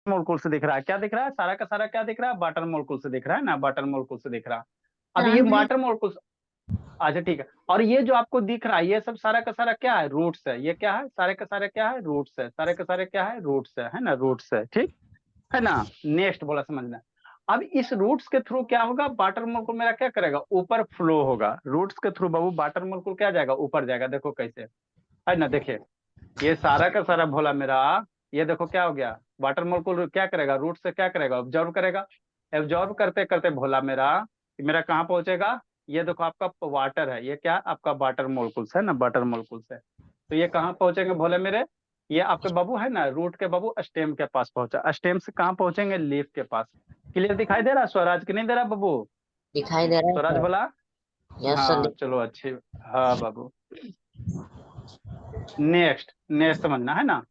मोलकुल से दिख रहा है। क्या दिख रहा है? सारा का सारा क्या दिख रहा है? वाटर मोलकुल से दिख रहा है ना, वाटर मोलकुल से दिख रहा है। अब ये ट्रांसलेट। वाटर मोलकुल, अच्छा ठीक है। और ये जो आपको दिख रहा है ये सब सारा का सारा क्या है? रूट्स है। ये क्या है? सारे का सारा क्या है? रूट्स है। सारे का सारे क्या है? रूट्स है ना, रूट्स है, ठीक है ना। नेक्स्ट बोला, समझना। अब इस रूट्स के थ्रू क्या होगा? वाटर मोलकुल मेरा क्या करेगा? ऊपर फ्लो होगा। रूट्स के थ्रू बाबू वाटर मोलकुल क्या जाएगा? ऊपर जाएगा। देखो कैसे, है ना, देखिए। ये सारा का सारा भोला मेरा, ये देखो क्या हो गया? वाटर मोलकुल क्या करेगा? रूट से क्या करेगा? ऑब्जर्व करेगा। एब्जॉर्ब करते करते भोला मेरा, मेरा कहाँ पहुंचेगा? ये देखो आपका वाटर है, ये क्या? आपका वाटर मोलकुल्स है ना, वाटर मोलकुल्स है। तो ये कहाँ पहुंचेंगे भोले मेरे? ये आपके बाबू है ना, रूट के बाबू स्टेम के पास पहुंचा। स्टेम से कहाँ पहुंचेंगे? लीफ के पास। क्लियर दिखाई दे रहा है स्वराज की नहीं दे रहा बाबू? दिखाई दे रहा है स्वराज सर। बोला। Yes sir. हाँ चलो अच्छी। हाँ बाबू। नेक्स्ट नेक्स्ट समझना है ना।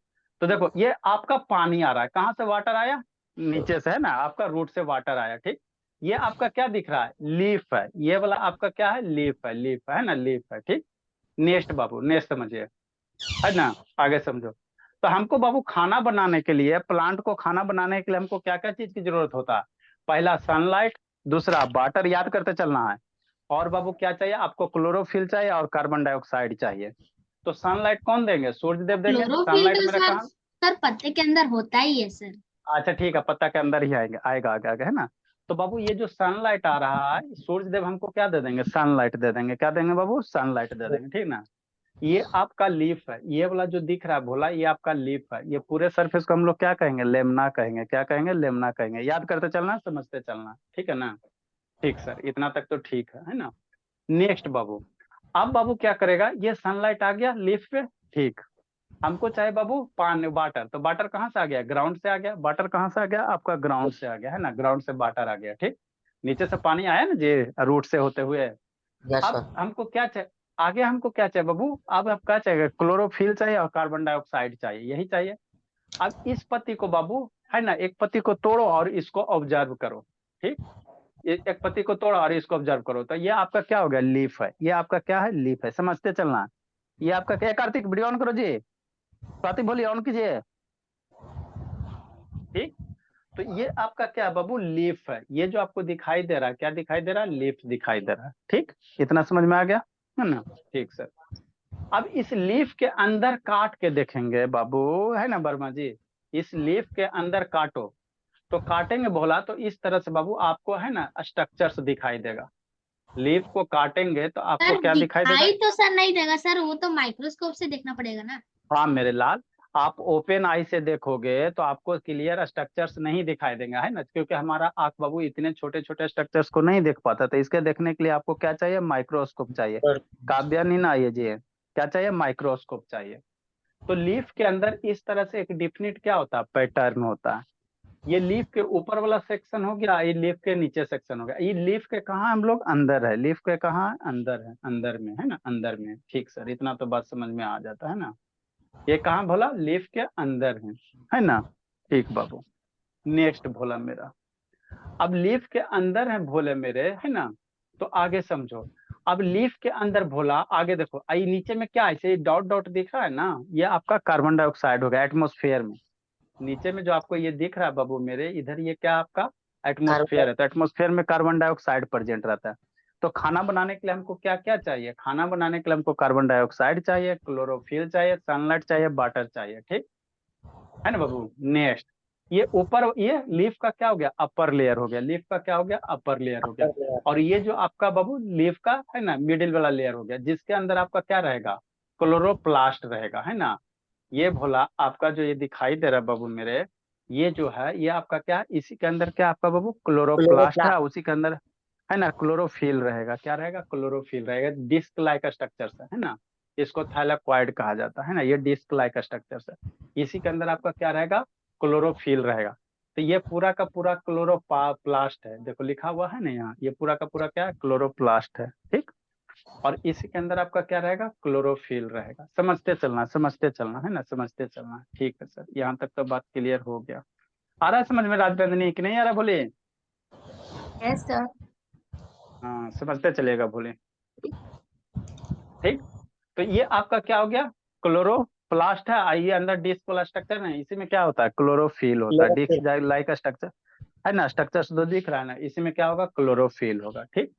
तो देखो ये आपका पानी आ रहा है, कहाँ से वाटर आया? नीचे से है ना, आपका रूट से वाटर आया, ठीक। ये आपका क्या दिख रहा है? लीफ है। ये वाला आपका क्या है? लीफ है, लीफ है ना, लीफ है, ठीक। नेक्स्ट बाबू, नेक्स्ट समझिए, है ना। आगे समझो। तो हमको बाबू खाना बनाने के लिए, प्लांट को खाना बनाने के लिए हमको क्या क्या चीज की जरूरत होता है? पहला सनलाइट, दूसरा वाटर, याद करते चलना है। और बाबू क्या चाहिए आपको? क्लोरोफिल चाहिए और कार्बन डाइऑक्साइड चाहिए। तो सनलाइट कौन देंगे? सूर्य देव देंगे। क्लोरोफिल सनलाइट तो मेरा सर कहाँ? सर पत्ते के अंदर होता ही है सर। अच्छा ठीक है, पत्ता के अंदर ही आएगा, आएगा आगे आगे, है ना। तो बाबू ये जो सनलाइट आ रहा है, सूर्य देव हमको क्या दे देंगे? सनलाइट दे देंगे। क्या देंगे बाबू? सनलाइट दे देंगे, ठीक ना। ये आपका लीफ है। ये वाला जो दिख रहा है भोला, ये आपका लीफ है। ये पूरे सरफेस को हम लोग क्या कहेंगे? लेमना कहेंगे। क्या कहेंगे? लेमना कहेंगे। याद करते चलना, समझते चलना, ठीक है ना। ठीक सर, इतना तक तो ठीक है ना। नेक्स्ट बाबू। अब बाबू क्या करेगा? ये सनलाइट आ गया लीफ पे, ठीक। हमको चाहे बाबू पानी, वाटर। तो वाटर कहाँ से आ गया? ग्राउंड से आ गया। वाटर कहाँ से आ गया? आपका ग्राउंड से आ गया, है ना। ग्राउंड से वाटर आ गया, ठीक। नीचे से पानी आया ना जी, रूट से होते हुए। यस अब सर। हमको क्या चाहिए? आगे हमको क्या चाहिए बाबू? अब आप क्या चाहिए? क्लोरोफिल चाहिए और कार्बन डाइऑक्साइड चाहिए, यही चाहिए। अब इस पत्ती को बाबू, है ना, एक पत्ती को तोड़ो और इसको ऑब्जर्व करो, ठीक। एक पत्ती को तोड़ो और इसको ऑब्जर्व करो। तो ये आपका क्या हो गया? लीफ है। ये आपका क्या है? लीफ है। समझते चलना। ये आपका क्या? कार्तिक वीडियो ऑन करो जी। स्वाति बोलिए ऑन कीजिए, ठीक। तो ये आपका क्या है बाबू? लीफ है। ये जो आपको दिखाई दे रहा है, क्या दिखाई दे रहा है? लीफ दिखाई दे रहा है, ठीक। इतना समझ में आ गया, है ना। ठीक सर। अब इस लीफ के अंदर काट के देखेंगे बाबू, है ना वर्मा जी। इस लीफ के अंदर काटो। तो काटेंगे बोला तो इस तरह से बाबू आपको, है ना, स्ट्रक्चर्स दिखाई देगा। लीफ को काटेंगे तो आपको सर क्या दिखाई देगा? दिखाई तो सर नहीं देगा सर, वो तो माइक्रोस्कोप से देखना पड़ेगा ना। हाँ मेरे लाल, आप ओपन आई से देखोगे तो आपको क्लियर स्ट्रक्चर्स नहीं दिखाई देंगे, है ना, क्योंकि हमारा आंख बाबू इतने छोटे छोटे स्ट्रक्चर्स को नहीं देख पाता। तो इसके देखने के लिए आपको क्या चाहिए? माइक्रोस्कोप चाहिए। सर। काव्या नीना, ये जी है। क्या चाहिए? माइक्रोस्कोप चाहिए। तो लीफ के अंदर इस तरह से एक डिफिनिट क्या होता है? पैटर्न होता है। ये लीफ के ऊपर वाला सेक्शन हो गया, ये लीफ के नीचे सेक्शन हो गया। ये लीफ के कहाँ हम लोग? अंदर है। लीफ के कहाँ? अंदर है, अंदर में, है ना, अंदर में। ठीक सर, इतना तो बात समझ में आ जाता है ना। ये कहाँ भोला? लीफ के अंदर है ना। ठीक बाबू। नेक्स्ट भोला मेरा। अब लीफ के अंदर है भोले मेरे, है ना। तो आगे समझो। अब लीफ के अंदर भोला, आगे देखो, आई नीचे में क्या ऐसे डॉट डॉट दिख रहा है ना, ये आपका कार्बन डाइऑक्साइड हो गया एटमोस्फेयर में। नीचे में जो आपको ये दिख रहा है बाबू मेरे इधर, ये क्या आपका? Atmosphere carbon. है। तो एटमोस्फेयर में कार्बन डाइऑक्साइड प्रेजेंट रहता है। तो खाना बनाने के लिए हमको क्या क्या चाहिए? खाना बनाने के लिए हमको कार्बन डाइऑक्साइड चाहिए, क्लोरोफिल चाहिए, सनलाइट चाहिए, वाटर चाहिए, ठीक है ना बाबू। नेक्स्ट। ये ऊपर, ये लीफ का क्या हो गया? अपर लेयर हो गया। लीफ का क्या हो गया? अपर लेयर हो गया। और ये जो आपका बाबू लीफ का है ना, मिडिल वाला लेयर हो गया, जिसके अंदर आपका क्या रहेगा? क्लोरोप्लास्ट रहेगा, है ना। ये भोला आपका जो ये दिखाई दे रहा है बाबू मेरे, ये जो है ये आपका क्या है? इसी के अंदर क्या आपका बाबू? क्लोरोप्लास्ट है। क्लोरोप्लास्ट। उसी के अंदर, है ना, क्लोरोफिल रहेगा। क्या रहेगा? क्लोरोफिल रहेगा। डिस्क लाइक स्ट्रक्चर है ना। इसको थैलेक्वाइड कहा जाता है ना। ये डिस्क लाइक स्ट्रक्चर है। इसी के अंदर आपका क्या रहेगा? क्लोरोफिल रहेगा। तो ये पूरा का पूरा क्लोरोप्लास्ट है। देखो लिखा हुआ है ना यहाँ, ये पूरा का पूरा क्या है? क्लोरोप्लास्ट है, ठीक। और इसी के अंदर आपका क्या रहेगा? क्लोरोफिल रहेगा। समझते चलना, समझते चलना, है ना, समझते चलना। ठीक है सर, यहाँ तक तो बात क्लियर हो गया। आ रहा है समझ में राजनंदिनी कि नहीं आ रहा? बोले। Yes sir. हाँ समझते चलेगा, बोले। ठीक। तो ये आपका क्या हो गया? क्लोरो प्लास्ट है, आइए अंदर डिस्क वाला स्ट्रक्चर है, इसी में क्या होता है, क्लोरोफिल होता है, डिस्क लाइक स्ट्रक्चर है ना, स्ट्रक्चर तो दिख रहा है ना, इसी में क्या होगा, क्लोरोफिल होगा। ठीक,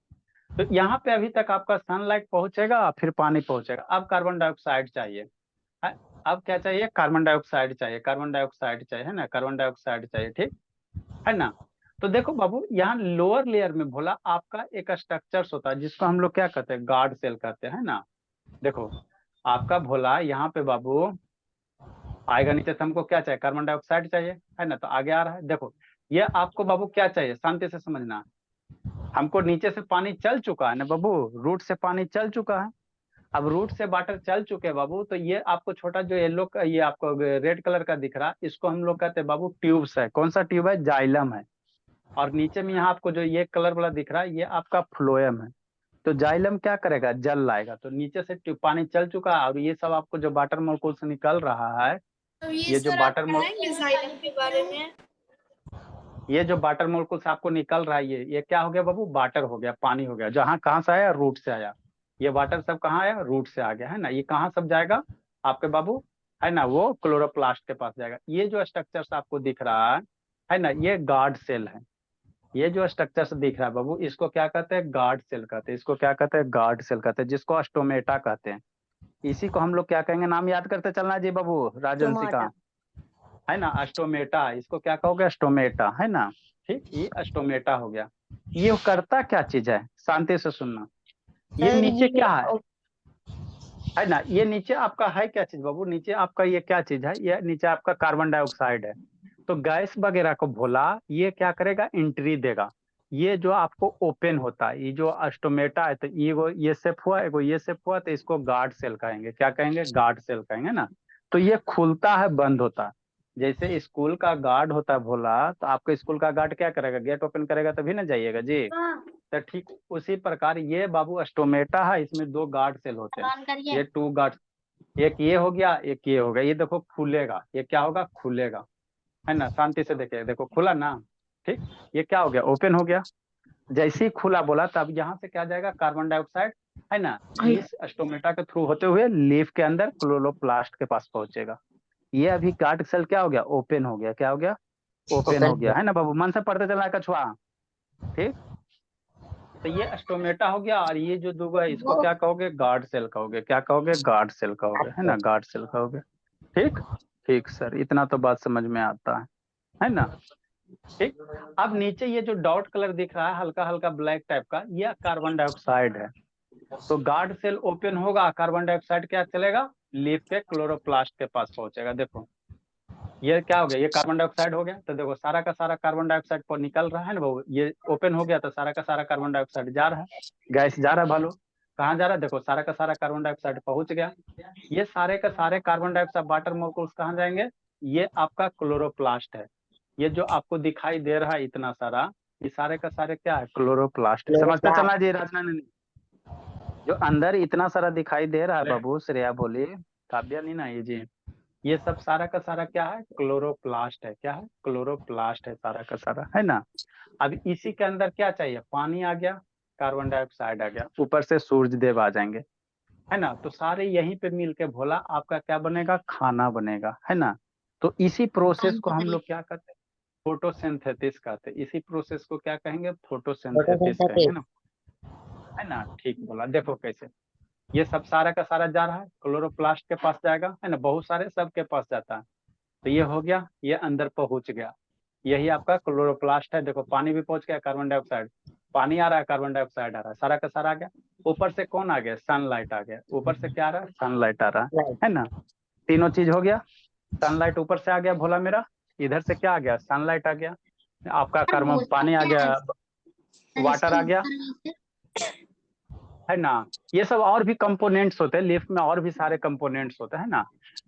तो यहाँ पे अभी तक आपका सनलाइट पहुंचेगा, फिर पानी पहुंचेगा, अब कार्बन डाइऑक्साइड चाहिए है? अब क्या चाहिए, कार्बन डाइऑक्साइड चाहिए, कार्बन डाइऑक्साइड चाहिए, है ना, कार्बन डाइऑक्साइड चाहिए। ठीक है ना। तो देखो बाबू, यहाँ लोअर लेयर में भोला आपका एक स्ट्रक्चर्स होता है जिसको हम लोग क्या कहते हैं, गार्ड सेल कहते हैं ना। देखो आपका भोला यहाँ पे बाबू आएगा नीचे से, हमको क्या चाहिए, कार्बन डाइऑक्साइड चाहिए, है ना, तो आगे आ रहा है। देखो ये आपको बाबू क्या चाहिए, शांति से समझना, हमको नीचे से पानी चल चुका है ना बाबू, रूट से पानी चल चुका है। अब रूट से वाटर चल चुके हैं बाबू, तो ये आपको छोटा जो येलो का, ये आपको रेड कलर का दिख रहा है, इसको हम लोग कहते हैं बाबू ट्यूब्स है। कौन सा ट्यूब है, जाइलम है। और नीचे में यहाँ आपको जो ये कलर वाला दिख रहा है, ये आपका फ्लोएम है। तो जाइलम क्या करेगा, जल लाएगा, तो नीचे से पानी चल चुका है, और ये सब आपको जो वाटर मोलिक्यूल से निकल रहा है, तो ये जो सर आप वाटर बताएंगे जाइलम के बारे में? ये जो वाटर मोलिक्यूल से आपको निकल रहा है, ये क्या हो गया बाबू, वाटर हो गया, पानी हो गया। जहाँ कहाँ से आया, रूट से आया। ये वाटर सब कहाँ आया, रूट से आ गया, है ना। ये कहाँ सब जाएगा आपके बाबू, है ना, वो क्लोरोप्लास्ट के पास जाएगा। ये जो स्ट्रक्चर आपको दिख रहा है ना, ये गार्ड सेल है। ये जो स्ट्रक्चर दिख रहा है बाबू, इसको क्या कहते हैं, गार्ड सेल कहते हैं। इसको क्या कहते हैं, गार्ड सेल कहते हैं, जिसको स्टोमेटा कहते हैं। इसी को हम लोग क्या कहेंगे, नाम याद करते चलना जी बाबू, राजवंशी का, है ना, स्टोमेटा। इसको क्या कहोगे, स्टोमेटा, है ना। ठीक, ये स्टोमेटा हो गया। ये करता क्या चीज है, शांति से सुनना। ये नीचे क्या है ना, ये नीचे आपका है क्या चीज बाबू, नीचे आपका ये क्या चीज है, ये नीचे आपका कार्बन डाइऑक्साइड है। तो गैस वगैरह को भोला ये क्या करेगा, एंट्री देगा। ये जो आपको ओपन होता है, ये जो स्टोमेटा है, तो ये सेप हुआ, एगो ये सेप हुआ, तो इसको गार्ड सेल कहेंगे। क्या कहेंगे, गार्ड सेल कहेंगे ना। तो ये खुलता है, बंद होता है। जैसे स्कूल का गार्ड होता है भोला, तो आपके स्कूल का गार्ड क्या करेगा, गेट ओपन करेगा तभी ना जाइएगा जी। तो ठीक उसी प्रकार ये बाबू स्टोमेटा है, इसमें दो गार्ड सेल होते हैं। ऑन करिए। ये टू गार्ड, एक ये हो गया, एक ये हो गया। ये देखो खुलेगा, ये क्या होगा, खुलेगा, है ना। शांति से देखिए, देखो खुला ना। ठीक, ये क्या हो गया, ओपन हो गया। जैसे ही खुला बोला, तब यहाँ से क्या जाएगा, कार्बन डाइऑक्साइड, है ना, इस स्टोमेटा के थ्रू होते हुए लीफ के अंदर क्लोरोप्लास्ट के पास पहुंचेगा। ये अभी गार्ड सेल क्या हो गया, ओपन हो गया। क्या हो गया, ओपन हो गया, है ना बाबू, मन से पढ़ते चलना है कछुआ। ठीक, तो ये स्टोमेटा हो गया, और ये जो दूगो है, इसको क्या कहोगे, गार्ड सेल कहोगे। क्या कहोगे, गार्ड सेल कहोगे, है ना, गार्ड सेल कहोगे। ठीक, ठीक सर, इतना तो बात समझ में आता है ना। ठीक, अब नीचे ये जो डॉट कलर दिख रहा है, हल्का हल्का ब्लैक टाइप का, ये कार्बन डाइऑक्साइड है। तो गार्ड सेल ओपन होगा, कार्बन डाइऑक्साइड क्या चलेगा, लीफ के क्लोरोप्लास्ट के पास पहुंचेगा। देखो ये क्या हो गया, ये कार्बन डाइऑक्साइड हो गया। तो देखो सारा का सारा कार्बन डाइऑक्साइड पर निकल रहा है ना बाबू, ये ओपन हो गया, तो सारा का सारा कार्बन डाइऑक्साइड जा रहा है, गैस जा रहा है भालू। कहाँ जा रहा है, देखो सारा का सारा कार्बन डाइऑक्साइड पहुंच गया। ये सारे का सारे कार्बन डाइऑक्साइड वाटर मोलिक्यूल्स कहाँ जाएंगे, ये आपका क्लोरोप्लास्ट है। ये जो आपको दिखाई दे रहा है इतना सारा, ये सारे का सारे क्या है, क्लोरोप्लास्ट है। समझते चलना जी राजनानी। जो अंदर इतना सारा दिखाई दे रहा है बाबू, श्रेया बोली, काव्या नहीं ना, ये सब सारा का सारा क्या है, क्लोरोप्लास्ट है। क्या है, क्लोरोप्लास्ट है सारा का सारा, है ना। अब इसी के अंदर क्या चाहिए, पानी आ गया, कार्बन डाइऑक्साइड आ गया, ऊपर से सूरज देव आ जाएंगे, है ना। तो सारे यहीं पे मिल के भोला आपका क्या बनेगा, खाना बनेगा, है ना। तो इसी प्रोसेस को हम लोग क्या कहते हैं, फोटोसिंथेसिस कहते हैं। इसी प्रोसेस को क्या कहेंगे, फोटोसिंथेसिस कहेंगे ना, है ना। ठीक बोला, देखो कैसे ये सब सारा का सारा जा रहा है, क्लोरोप्लास्ट के पास जाएगा, है ना, बहुत सारे सबके पास जाता है। तो ये हो गया, ये अंदर पहुंच गया, यही आपका क्लोरोप्लास्ट है। देखो पानी भी पहुंच गया, कार्बन डाइऑक्साइड, पानी आ रहा है, कार्बन डाइऑक्साइड आ रहा है, सारा का सारा आ गया। ऊपर से कौन आ गया, सनलाइट आ गया। ऊपर से क्या आ रहा है, सनलाइट आ रहा है ना। तीनों चीज हो गया, सनलाइट ऊपर से आ गया भोला मेरा, इधर से क्या आ गया, सनलाइट आ गया, आपका कार्बन पानी आ गया, वाटर आ गया, है ना। ये सब और भी कंपोनेंट्स होते हैं, लिफ्ट में और भी सारे कंपोनेंट्स होते हैं ना।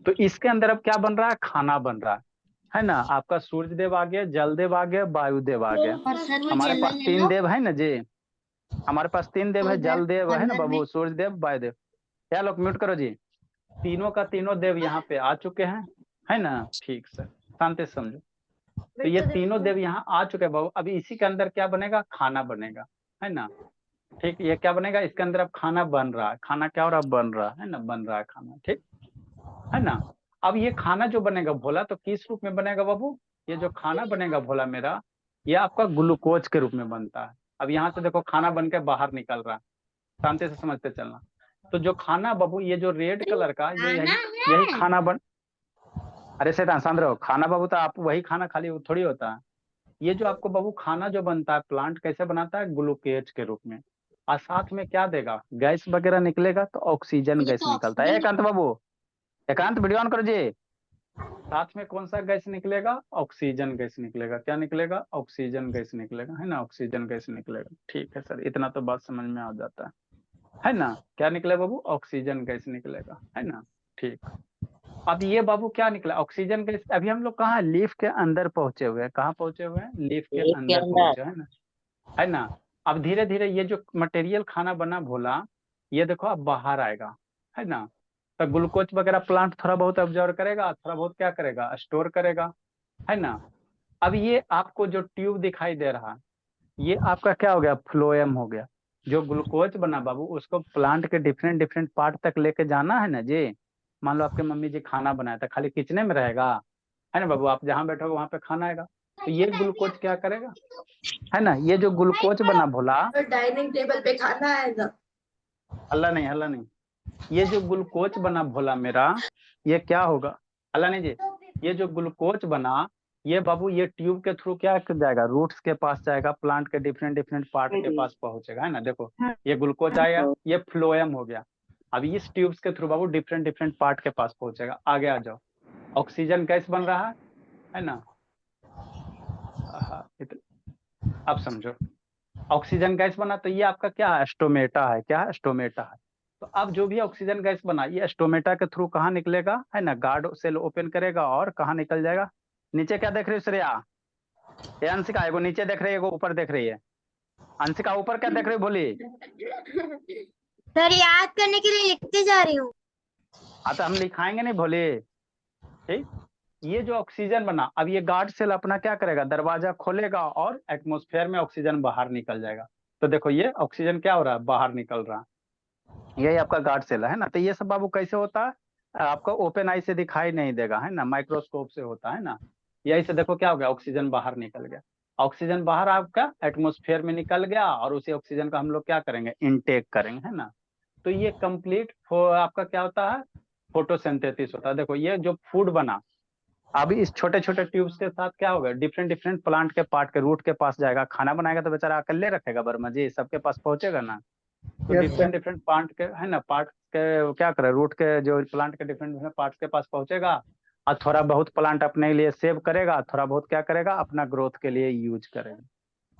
तो इसके अंदर अब क्या बन रहा है, खाना बन रहा है ना। आपका सूर्य देव आ गया, जल देव आ गया, वायु देव आ गया। हमारे पास तीन देव है ना जी, हमारे पास तीन देव है, जल देव है ना बाबू, सूर्य देव, वायु देव। क्या लोग म्यूट करो जी, तीनों का तीनों देव यहाँ पे आ चुके हैं, है ना। ठीक सर, शांति से समझो। तो ये तीनों देव यहाँ आ चुके हैं बाबू। अभी इसी के अंदर क्या बनेगा, खाना बनेगा, है ना। ठीक, ये क्या बनेगा, इसके अंदर अब खाना बन रहा है। खाना क्या हो रहा है, बन रहा है ना, बन रहा है खाना। ठीक है ना। अब ये खाना जो बनेगा भोला तो किस रूप में बनेगा बाबू? ये जो खाना बनेगा भोला मेरा, ये आपका ग्लूकोज के रूप में बनता है। अब यहाँ से देखो खाना बन के बाहर निकल रहा है, शांति से समझते चलना। तो जो खाना बाबू, ये जो रेड कलर का, ये यही खाना बन, अरे शैतान शांत रहो। खाना बाबू तो आप वही खाना खाली थोड़ी होता है। ये जो आपको बाबू खाना जो बनता है, प्लांट कैसे बनाता है? ग्लूकोज के रूप में। और साथ में क्या देगा? गैस वगैरह निकलेगा, तो ऑक्सीजन ये गैस तो निकलता है। ऑक्सीजन एकांत बाबू, एकांत वीडियो ऑन करो जी। साथ में कौन सा गैस निकलेगा? ऑक्सीजन गैस निकलेगा। क्या निकलेगा? ऑक्सीजन गैस निकलेगा, है ना? ऑक्सीजन गैस निकलेगा। ठीक है सर, इतना तो बात समझ में आ जाता है ना? क्या निकलेगा बाबू? ऑक्सीजन गैस निकलेगा, है ना? ठीक। अब ये बाबू क्या निकला? Oxygen gas. अभी हम लोग कहाँ? लीफ के अंदर पहुंचे हुए हैं। कहाँ पहुंचे हुए हैं? लीफ के एक के अंदर अंदर पहुंचे, है ना? है ना? अब धीरे धीरे ये जो मटेरियल खाना बना भोला, ये देखो अब बाहर आएगा, है ना? तो ग्लूकोज वगैरह प्लांट थोड़ा बहुत ऑब्जर्व करेगा, थोड़ा बहुत क्या करेगा? स्टोर करेगा, है ना? अब ये आपको जो ट्यूब दिखाई दे रहा है, ये आपका क्या हो गया? फ्लोएम हो गया। जो ग्लूकोज बना बाबू, उसको प्लांट के डिफरेंट डिफरेंट पार्ट तक लेके जाना है ना जी। मान लो आपके मम्मी जी खाना बनाया था, खाली किचने में रहेगा, है ना बाबू? आप जहाँ बैठोगे वहां पे खाना आएगा, तो ये ग्लूकोज क्या करेगा? है ना? ये जो ग्लूकोज बना भोला, डाइनिंग टेबल पे खाना आएगा। हल्ला नहीं, हल्ला नहीं। ये जो ग्लूकोज बना भोला मेरा, ये क्या होगा? हल्ला नहीं जी। ये जो ग्लूकोज बना, ये बाबू ये ट्यूब के थ्रू क्या कर जाएगा? रूट्स के पास जाएगा, प्लांट के डिफरेंट डिफरेंट पार्ट के पास पहुंचेगा, है ना? देखो ये ग्लूकोज आया, ये फ्लोएम हो गया। अब इस ट्यूब्स के थ्रू बाबू डिफरेंट डिफरेंट पार्ट के पास पहुंचेगा। आगे आ जाओ। ऑक्सीजन गैस बन रहा है ना? अब समझो। ऑक्सीजन गैस बना, तो ये आपका क्या है? स्टोमेटा है। क्या है? स्टोमेटा है। तो अब जो भी ऑक्सीजन गैस बना, ये स्टोमेटा के थ्रू कहाँ निकलेगा? है ना? गार्ड सेल ओपन करेगा और कहाँ निकल जाएगा? नीचे क्या देख रही हो श्रेया? ये अंशिका, एगो नीचे देख रही है, एगो ऊपर देख रही है। अंशिका ऊपर क्या देख रही हो? बोली। सर याद करने के लिए लिखते जा रही हूँ। हाँ तो हम लिखाएंगे नहीं भोले, ठीक? ये जो ऑक्सीजन बना, अब ये गार्ड सेल अपना क्या करेगा? दरवाजा खोलेगा और एटमोस्फेयर में ऑक्सीजन बाहर निकल जाएगा। तो देखो ये ऑक्सीजन क्या हो रहा है? बाहर निकल रहा है। यही आपका गार्ड सेल है ना? तो ये सब बाबू कैसे होता है? आपको ओपन आई से दिखाई नहीं देगा, है ना? माइक्रोस्कोप से होता है ना? यही से देखो क्या हो गया? ऑक्सीजन बाहर निकल गया। ऑक्सीजन बाहर आपका एटमोस्फेयर में निकल गया, और उसी ऑक्सीजन का हम लोग क्या करेंगे? इनटेक करेंगे, है ना? तो ये कंप्लीट आपका क्या होता है? फोटोसिंथेसिस होता है। देखो ये जो फूड बना, अभी इस छोटे छोटे ट्यूब्स के साथ क्या होगा? डिफरेंट डिफरेंट प्लांट के पार्ट के रूट के पास जाएगा। खाना बनाएगा तो बेचारा अकेले रखेगा वर्मा जी? सबके पास पहुंचेगा ना? तो डिफरेंट डिफरेंट पार्ट के, है ना, पार्ट के क्या करे? रूट के जो प्लांट के डिफरेंट डिफरेंट पार्ट के पास पहुंचेगा, और थोड़ा बहुत प्लांट अपने लिए सेव करेगा, थोड़ा बहुत क्या करेगा? अपना ग्रोथ के लिए यूज करेगा।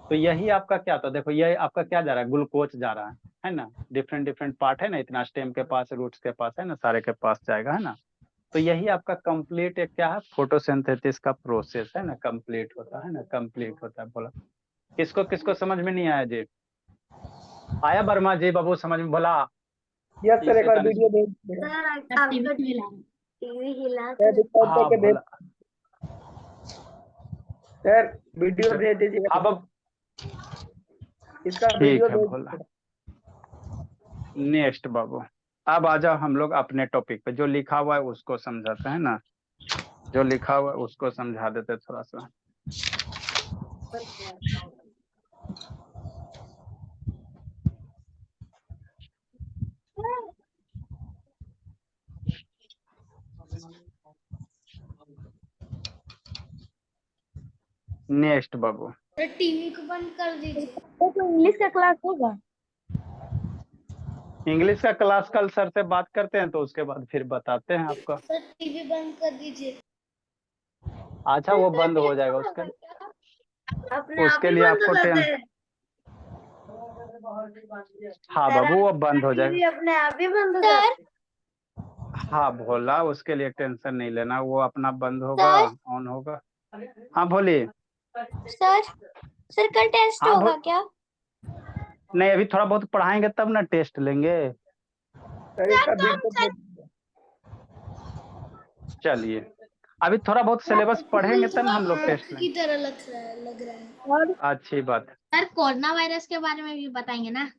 तो यही आपका क्या था? देखो ये आपका क्या जा रहा है? ग्लूकोज जा रहा है ना? डिफरेंट डिफरेंट पार्ट है ना, इतना स्टेम के पास, रूट्स के पास, है ना, सारे के पास जाएगा, है ना? तो यही आपका कंप्लीट एक क्या है? फोटोसिंथेसिस का प्रोसेस है ना, कंप्लीट होता है ना, कंप्लीट होता है। बोला किसको किसको समझ में नहीं आया जी? आया वर्मा जी बाबू समझ में? बोला यस सर, एक बार वीडियो भेज दीजिए। सर आपका टीवी हिला मैं दिखा हाँ के भेज, बोला। सर वीडियो भेज दीजिए। हाँ बाबू इसका ठीक वीडियो है भेज बोला। दीजिए। नेक्स्ट बाबू, अब आ जाओ हम लोग अपने टॉपिक पे। जो लिखा हुआ है उसको समझाते हैं ना, जो लिखा हुआ है उसको समझा देते थोड़ा सा। नेक्स्ट बाबू, सर टीवी को बंद कर दीजिए। तो इंग्लिश का क्लास होगा। इंग्लिश का क्लास कल सर से बात करते हैं, तो उसके बाद फिर बताते हैं आपको। सर टीवी बंद कर दीजिए। अच्छा वो बंद हो जाएगा, उसके अपने आप उसके ही लिए बंद आपको हो जाते हैं। हाँ बाबू वो बंद हो टीवी जाएगा। अपने आप ही बंद हो जाते हैं। हाँ भोला, उसके लिए टेंशन नहीं लेना, वो अपना बंद होगा, ऑन होगा। हाँ बोलिए। सर सर कल टेस्ट हाँ होगा क्या? नहीं, अभी थोड़ा बहुत पढ़ाएंगे तब ना टेस्ट लेंगे। सर इसका वीडियो भेज दीजिए। चलिए अभी थोड़ा बहुत सिलेबस पढ़ेंगे तब ना हम लोग टेस्ट की लेंगे। तरह लग रहा है। अच्छी बात है। सर कोरोना वायरस के बारे में भी बताएंगे ना?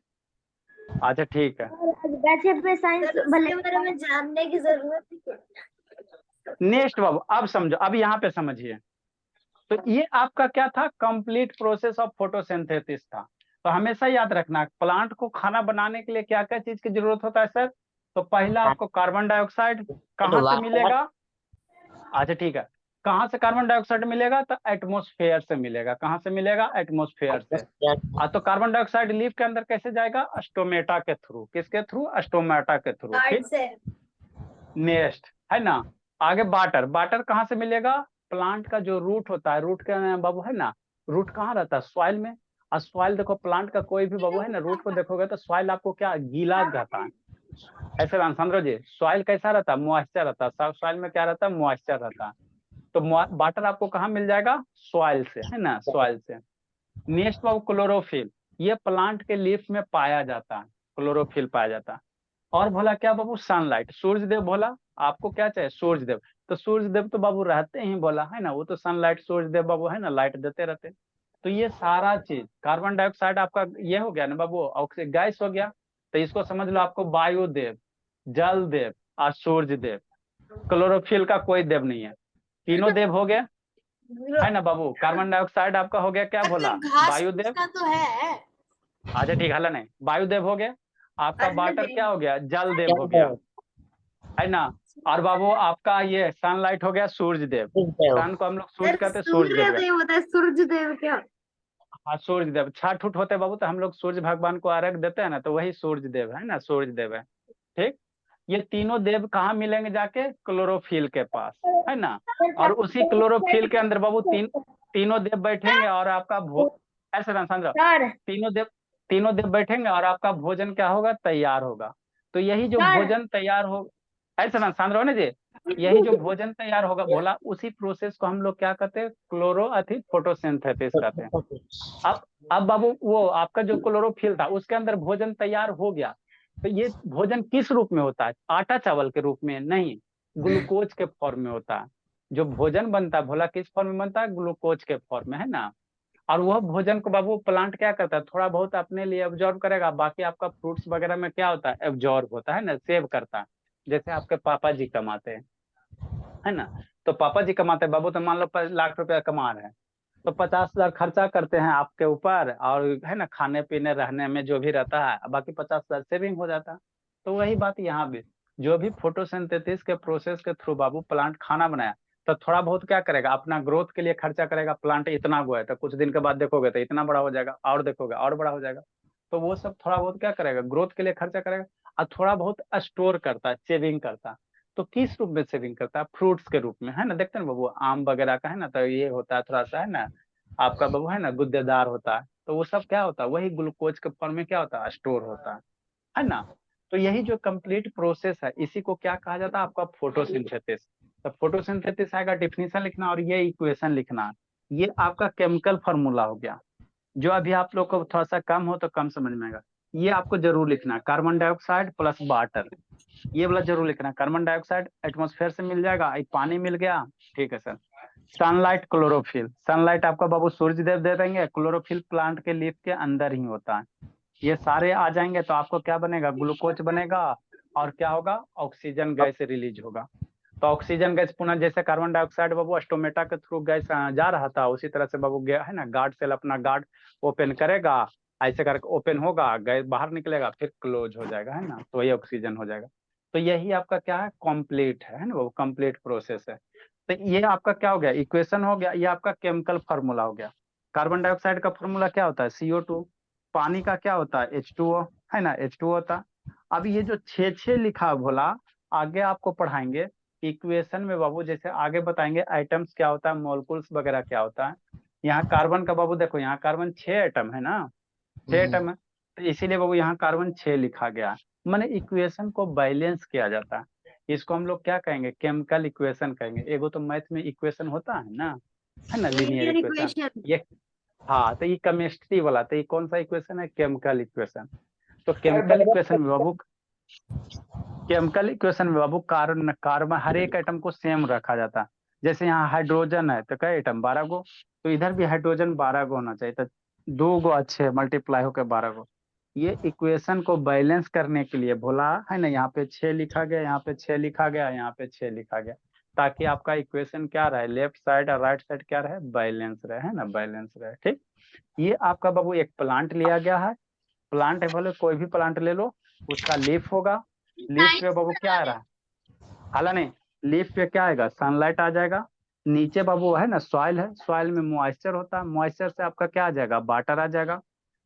अच्छा ठीक है। वैसे पे साइंस सर इसके बारे में जानने की जरूरत है। नेक्स्ट बाबू, अब समझो, अब यहाँ पे समझिए। तो ये आपका क्या था, कंप्लीट प्रोसेस ऑफ फोटोसिंथेसिस था। तो हमेशा याद रखना, प्लांट को खाना बनाने के लिए क्या क्या चीज की जरूरत होता है सर। तो पहला आपको कार्बन डाइऑक्साइड कहाँ से मिलेगा। अच्छा ठीक है, कहाँ से कार्बन डाइऑक्साइड मिलेगा, तो एटमोस्फेयर से मिलेगा। कहाँ से मिलेगा, एटमोस्फेयर से। तो कार्बन डाइऑक्साइड लीफ के अंदर कैसे जाएगा, स्टोमेटा के थ्रू। किसके थ्रू, स्टोमेटा के थ्रू। ठीक, से नेक्स्ट है ना। आगे वाटर, वाटर कहाँ से मिलेगा, प्लांट का जो रूट होता है, रूट के बाबू है ना, रूट कहाँ रहता है, सॉइल में। और सॉइल देखो, प्लांट का कोई भी बाबू है ना, रूट को देखोगे तो सॉइल आपको क्या गीला रहता है। ऐसे समझो जी, सॉइल कैसा रहता है, मॉइस्चर रहता है। सॉइल में क्या रहता है, मॉइस्चर रहता है। तो वाटर आपको कहाँ मिल जाएगा, सॉइल से, है ना, सॉइल से। नेक्स्ट बाबू क्लोरोफिल, ये प्लांट के लीफ में पाया जाता है, क्लोरोफिल पाया जाता है। और भोला क्या बाबू, सनलाइट, सूर्य देव। भोला आपको क्या चाहिए, सूर्य देव। तो सूर्य देव तो बाबू रहते ही बोला है ना, वो तो सनलाइट, सूर्य देव बाबू है ना, लाइट देते रहते। तो ये सारा चीज, कार्बन डाइऑक्साइड आपका ये हो गया ना बाबू, ऑक्सीजन गैस हो गया। तो इसको समझ लो, आपको वायुदेव, जल देव और सूर्य देव। क्लोरोफिल का कोई देव नहीं है, तीनों देव हो गए, है ना बाबू। कार्बन डाइऑक्साइड आपका हो गया क्या बोला, घास वायुदेव। का तो है। अच्छा ठीक, हल नहीं, वायुदेव हो गया। आपका वाटर क्या हो गया, जल देव हो गया, है ना। और बाबू आपका ये सनलाइट हो गया, सूर्य देव। सन को हम लोग सूर्य कहते हैं, सूर्य देव है। होता है सूर्य देव क्या। हाँ सूर्य देव, छठ उठ होते हैं बाबू, तो हम लोग सूर्य भगवान को अर्घ देते हैं ना, तो वही सूर्य देव है ना, सूर्य देव है। ठीक, ये तीनों देव कहाँ मिलेंगे, जाके क्लोरोफिल के पास, है ना। और उसी क्लोरोफिल के अंदर बाबू तीनों देव बैठेंगे और आपका ऐसे ना समझो, सर तीनों देव बैठेंगे और आपका भोजन क्या होगा, तैयार होगा। तो यही जो भोजन तैयार हो, ऐसे ना समझ रहे हो ना जी, यही जो भोजन तैयार होगा बोला, उसी प्रोसेस को हम लोग क्या कहते हैं, क्लोरो अथी फोटोसिंथेसिस कहते हैं। अब बाबू वो आपका जो क्लोरोफिल था, उसके अंदर भोजन तैयार हो गया। तो ये भोजन किस रूप में होता है, आटा चावल के रूप में नहीं, ग्लूकोज के फॉर्म में होता है। जो भोजन बनता है भोला, किस फॉर्म में बनता है, ग्लूकोज के फॉर्म में, है ना। और वह भोजन को बाबू प्लांट क्या करता है, थोड़ा बहुत अपने लिए एब्जॉर्ब करेगा, बाकी आपका फ्रूट्स वगैरह में क्या होता है, एब्जॉर्ब होता है ना, सेव करता है। जैसे आपके पापा जी कमाते हैं, है ना। तो पापा जी कमाते हैं बाबू, तो मान लो 5 लाख रुपया कमा रहे हैं, तो 50,000 खर्चा करते हैं आपके ऊपर, और है ना, खाने पीने रहने में जो भी रहता है, बाकी 50,000 सेविंग हो जाता है। तो वही बात यहाँ भी, जो भी फोटोसिंथेसिस के प्रोसेस के थ्रू बाबू प्लांट खाना बनाया, तो थोड़ा बहुत क्या करेगा, अपना ग्रोथ के लिए खर्चा करेगा। प्लांट इतना हुआ है, तो कुछ दिन के बाद देखोगे तो इतना बड़ा हो जाएगा, और देखोगे और बड़ा हो जाएगा। तो वो सब थोड़ा बहुत क्या करेगा, ग्रोथ के लिए खर्चा करेगा। और थोड़ा बहुत स्टोर करता है, सेविंग करता है। तो किस रूप में सेविंग करता है, फ्रूट्स के रूप में, है ना। देखते हैं बाबू, आम वगैरह का है ना, तो ये होता है थोड़ा सा, है ना, आपका बाबू है ना, गुद्देदार होता है। तो वो सब क्या होता है, वही ग्लूकोज के फॉर्म में क्या होता है, स्टोर होता है ना। तो यही जो कंप्लीट प्रोसेस है, इसी को क्या कहा जाता है, आपका फोटोसिंथेसिस। तो फोटोसिंथेसिस आएगा, डिफिनीशन लिखना और ये इक्वेशन लिखना। ये आपका केमिकल फार्मूला हो गया, जो अभी आप लोग को थोड़ा सा कम हो तो कम समझ में आएगा। ये आपको जरूर लिखना है, कार्बन डाइऑक्साइड प्लस वाटर, ये वाला जरूर लिखना है। कार्बन डाइऑक्साइड एटमॉस्फेयर से मिल जाएगा, एक पानी मिल गया, ठीक है सर। सनलाइट, क्लोरोफिल, सनलाइट आपका बाबू सूर्य देव दे देंगे, क्लोरोफिल प्लांट के लीफ के अंदर ही होता है। ये सारे आ जाएंगे तो आपको क्या बनेगा, ग्लूकोज बनेगा। और क्या होगा, ऑक्सीजन गैस रिलीज होगा। तो ऑक्सीजन गैस पुनः, जैसे कार्बन डाइऑक्साइड बाबू स्टोमेटा के थ्रू गैस जा रहा था, उसी तरह से बाबू गया है ना, गार्ड सेल अपना गार्ड ओपन करेगा, ऐसे करके ओपन होगा, गैस बाहर निकलेगा, फिर क्लोज हो जाएगा, है ना, तो वही ऑक्सीजन हो जाएगा। तो यही आपका क्या है, कंप्लीट है ना, वो कंप्लीट प्रोसेस है। तो ये आपका क्या हो गया, इक्वेशन हो गया, ये आपका केमिकल फार्मूला हो गया। कार्बन डाइऑक्साइड का फार्मूला क्या होता है, CO2। पानी का क्या होता है, H2O, है ना, H2O होता है। अब ये जो 6 लिखा भोला, आगे आपको पढ़ाएंगे इक्वेशन में बाबू, जैसे आगे बताएंगे आइटम्स क्या होता है, मोलकुल्स वगैरह क्या होता है। यहाँ कार्बन का बाबू देखो, यहाँ कार्बन 6 एटम है ना, 6 एटम है। तो इसीलिए बाबू यहाँ कार्बन 6 लिखा गया। माने इक्वेशन को बैलेंस किया जाता है। इसको हम लोग क्या कहेंगे, केमिकल इक्वेशन कहेंगे। एगो तो मैथ में इक्वेशन होता है ना, लीनियर इक्वेशन। ये हाँ, तो ये केमिस्ट्री वाला, तो ये कौन सा इक्वेशन है, केमिकल इक्वेशन। तो केमिकल इक्वेशन में बाबू, केमिकल इक्वेशन में बाबू कार्बन कार्बन हर एक एटम को सेम रखा जाता है। जैसे यहाँ हाइड्रोजन है तो क्या एटम 12 गो, तो इधर भी हाइड्रोजन 12 गो होना चाहिए। तो 2 गो अच्छे मल्टीप्लाई होकर 12 गो। ये इक्वेशन को बैलेंस करने के लिए बोला है ना, यहाँ पे 6 लिखा गया, यहाँ पे 6 लिखा गया, यहाँ पे 6 लिखा गया। ताकि आपका इक्वेशन क्या रहे, लेफ्ट साइड और राइट साइड क्या रहे, बैलेंस रहे, है ना, बैलेंस रहे। ठीक, ये आपका बाबू एक प्लांट लिया गया है। प्लांट है, बोले कोई भी प्लांट ले लो, उसका लीफ होगा, लीफ पे बाबू क्या आ रहा है, हाला नहीं, लीफ पे क्या आएगा, सनलाइट आ जाएगा। नीचे बाबू है ना सॉइल है, सॉइल में मॉइस्चर होता है, मॉइस्चर से आपका क्या आ जाएगा, वाटर आ जाएगा।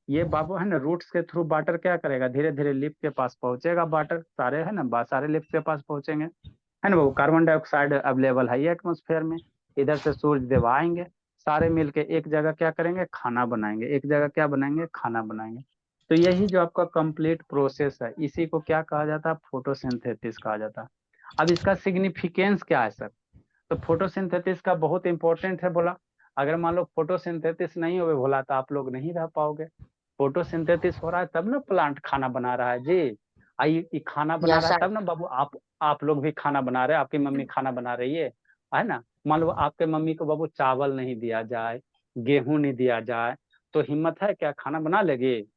ये बाबू है ना रूट्स के थ्रू वाटर क्या करेगा, धीरे धीरे लिप के पास पहुंचेगा, वाटर सारे है ना सारे लिप के पास पहुंचेंगे, है ना बाबू। कार्बन डाइऑक्साइड अवेलेबल है एटमोस्फेयर में, इधर से सूर्य देव आएंगे, सारे मिलके एक जगह क्या करेंगे, खाना बनाएंगे, एक जगह क्या बनाएंगे, खाना बनाएंगे। तो यही जो आपका कंप्लीट प्रोसेस है, इसी को क्या कहा जाता है, फोटोसिंथेसिस कहा जाता है। अब इसका सिग्निफिकेंस क्या है सर, तो फोटोसिंथेसिस का बहुत इंपॉर्टेंट है बोला। अगर मान लो फोटोसिंथेसिस नहीं होवे बोला तो आप लोग नहीं रह पाओगे। फोटोसिंथेसिस हो रहा है तब ना प्लांट खाना बना रहा है जी। आई खाना बना रहा है तब ना बाबू आप लोग भी खाना बना रहे हैं, आपकी मम्मी खाना बना रही है ना। मान लो आपके मम्मी को बाबू चावल नहीं दिया जाए, गेहूं नहीं दिया जाए, तो हिम्मत है क्या, खाना बना लेगी।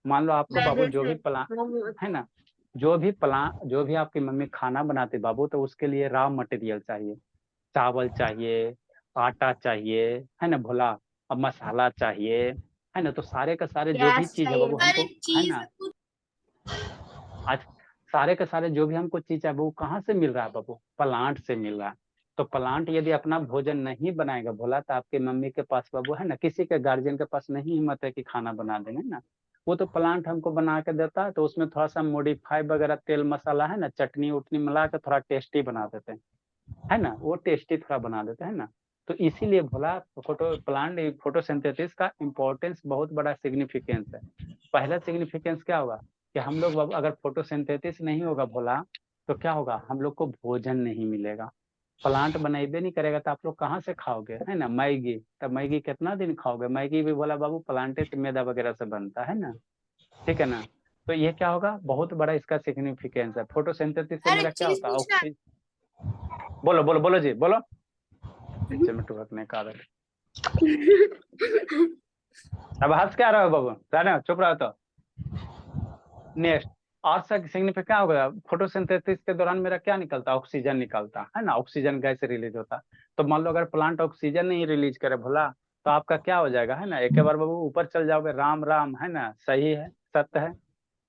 मान लो आपको बाबू जो भी प्लांट है ना, जो भी आपकी मम्मी खाना बनाती बाबू, तो उसके लिए रॉ मटेरियल चाहिए, चावल चाहिए, आटा चाहिए, है ना भोला, अब मसाला चाहिए, है ना। तो सारे का सारे जो भी चीज है बाबू हमको, है ना, आज सारे के सारे जो भी हमको चीज है वो कहाँ से मिल रहा है बाबू, प्लांट से मिल रहा है। तो प्लांट यदि अपना भोजन नहीं बनाएगा भोला, तो आपके मम्मी के पास बाबू है ना, किसी के गार्जियन के पास नहीं हिम्मत है कि खाना बना देंगे ना। वो तो प्लांट हमको बना के देता है, तो उसमें थोड़ा सा मॉडिफाई वगैरह तेल मसाला है ना, चटनी उटनी मिला के थोड़ा टेस्टी बना देते हैं, है ना, वो टेस्टी थोड़ा बना देते हैं ना। तो इसीलिए भोला फोटोसिंथेसिस का इम्पोर्टेंस बहुत बड़ा सिग्निफिकेंस है। पहला सिग्निफिकेंस क्या होगा कि हम लोग अगर फोटोसिंथेसिस नहीं होगा भोला, तो क्या होगा, हम लोग को भोजन नहीं मिलेगा। प्लांट बनेबे नहीं करेगा तो आप लोग कहाँ से खाओगे, है ना। मैगी, तब मैगी कितना दिन खाओगे, मैगी भी बोला बाबू प्लांटे से मैदा वगैरह से बनता है ना, ठीक है ना। तो ये क्या होगा, बहुत बड़ा इसका सिग्निफिकेंस है। फोटोसिंथेसिस से मेरा क्या होता है, ऑक्सीजन, बोलो बोलो बोलो जी बोलो, पीछे में टुकने का आदत। अब हंस क्या रहे हो बाबू, रहने दो, चुप रहो तो। नेक्स्ट, और सिग्निफिकेंट क्या होगा, फोटोसिंथेसिस के दौरान मेरा क्या निकलता है, ऑक्सीजन निकलता है ना, ऑक्सीजन गैस रिलीज होता है। तो मान लो अगर प्लांट ऑक्सीजन नहीं रिलीज करे भोला, तो आपका क्या हो जाएगा, है ना, एक बार बाबू ऊपर चल जाओगे, राम राम, है ना, सही है, सत्य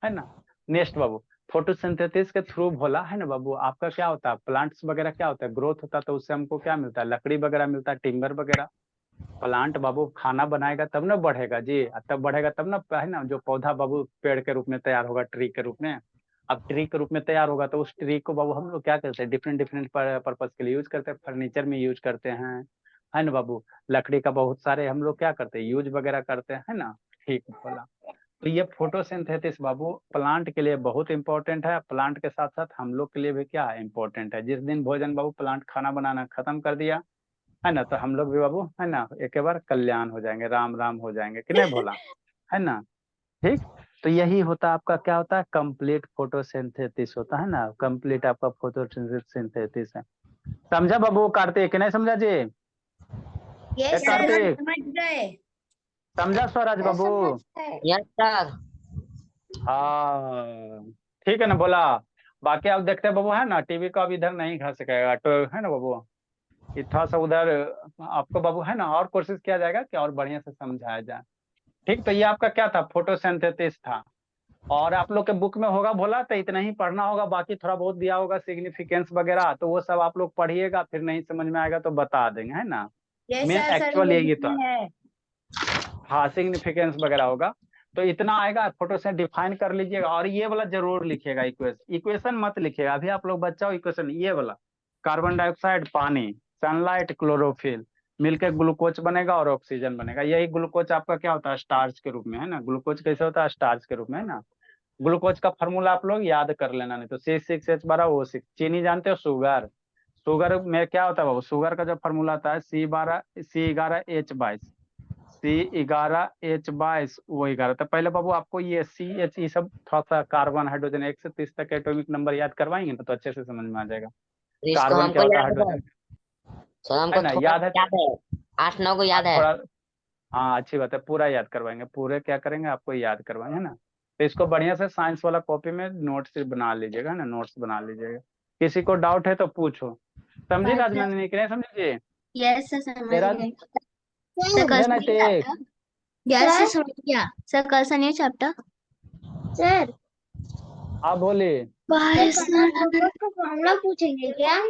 है ना। नेक्स्ट बाबू, फोटोसिंथेसिस के थ्रू भोला, है ना बाबू, आपका क्या होता है, प्लांट्स वगैरह क्या होता है, ग्रोथ होता है, तो उससे हमको क्या मिलता है, लकड़ी वगैरह मिलता है, टिम्बर वगैरह। प्लांट बाबू खाना बनाएगा तब ना बढ़ेगा जी, तब बढ़ेगा तब ना, है ना, जो पौधा बाबू पेड़ के रूप में तैयार होगा, ट्री के रूप में। अब ट्री के रूप में तैयार होगा तो उस ट्री को बाबू हम लोग क्या करते हैं, डिफरेंट डिफरेंट पर्पज के लिए यूज करते हैं, फर्नीचर में यूज करते हैं, है ना बाबू। लकड़ी का बहुत सारे हम लोग क्या करते हैं, यूज वगैरह करते हैं, है ना। ठीक बोला। तो ये फोटोसिंथेसिस बाबू प्लांट के लिए बहुत इंपॉर्टेंट है, प्लांट के साथ साथ हम लोग के लिए भी क्या इंपॉर्टेंट है। जिस दिन भोजन बाबू प्लांट खाना बनाना खत्म कर दिया, है ना, तो हम लोग भी बाबू, है ना, एक बार कल्याण हो जाएंगे, राम राम हो जाएंगे, कि नहीं भोला, है ना। ठीक, तो यही होता है आपका, क्या होता है, कंप्लीट फोटोसिंथेसिस होता है ना, कंप्लीट आपका फोटोसिंथेसिस है। समझा बाबू कार्तिक, नहीं समझा जी, यस सर, कार्तिक समझ गए। समझा स्वराज बाबू, यस सर। हाँ ठीक है ना बोला। बाकी आप देखते हैं बाबू, है ना, टीवी को अब इधर नहीं खा सकेगा, तो है ना बाबू, ये थोड़ा सा उधर आपको बाबू, है ना, और कोशिश किया जाएगा कि और बढ़िया से समझाया जाए। ठीक, तो ये आपका क्या था, फोटोसिंथेसिस था। और आप लोग के बुक में होगा भोला, तो इतना ही पढ़ना होगा, बाकी थोड़ा बहुत दिया होगा सिग्निफिकेंस वगैरह, तो वो सब आप लोग पढ़िएगा, फिर नहीं समझ में आएगा तो बता देंगे, है ना। यस मेन सर, एक्चुअल यही था, है। हाँ सिग्निफिकेंस वगैरह होगा। तो इतना आएगा, फोटो से डिफाइन कर लीजिएगा, और ये वाला जरूर लिखिएगा, इक्वेशन, इक्वेशन मत लिखिएगा अभी, आप लोग बच्चा हो, इक्वेशन ये वाला, कार्बन डाइऑक्साइड, पानी, सनलाइट, क्लोरोफिल मिलकर ग्लूकोज बनेगा और ऑक्सीजन बनेगा। यही ग्लूकोज आपका क्या होता है, स्टार्च के रूप में, है ना। ग्लूकोज कैसे होता है, स्टार्च के रूप में, है ना। ग्लूकोज का फॉर्मूला आप लोग याद कर लेना, नहीं तो C6H12O6। चीनी जानते हो, शुगर, शुगर में क्या होता है बाबू, शुगर का जो फॉर्मूला आता है C11H22, C11H22O11। तो पहले बाबू आपको ये CH, ये सब थोड़ा सा कार्बन, हाइड्रोजन 1 से 30 तक एटॉमिक नंबर याद करवाएंगे ना, तो अच्छे से समझ में आ जाएगा। इसको कार्बन क्या हमको होता है, याद है हाइड्रोजन, सर, है हमको ना, थोड़ा याद है। याद है, 8-9 को याद है। थोड़ा, हाँ अच्छी बात है, पूरा याद करवाएंगे, पूरे क्या करेंगे, आपको याद करवाएंगे, है ना। तो इसको बढ़िया से साइंस वाला कॉपी में नोट्स बना लीजिएगा, है ना, नोट्स बना लीजिएगा। किसी को डाउट है तो पूछो। समझी अच्छा। राजनंदिनी कि नहीं समझी? यस सर समझ तेरा गए सर कल समझे ना से टेक? यस सर समझ गया सर कल से नहीं चैप्टर सर आप बोलिए। बाय सर हम लोग पूछेंगे क्या?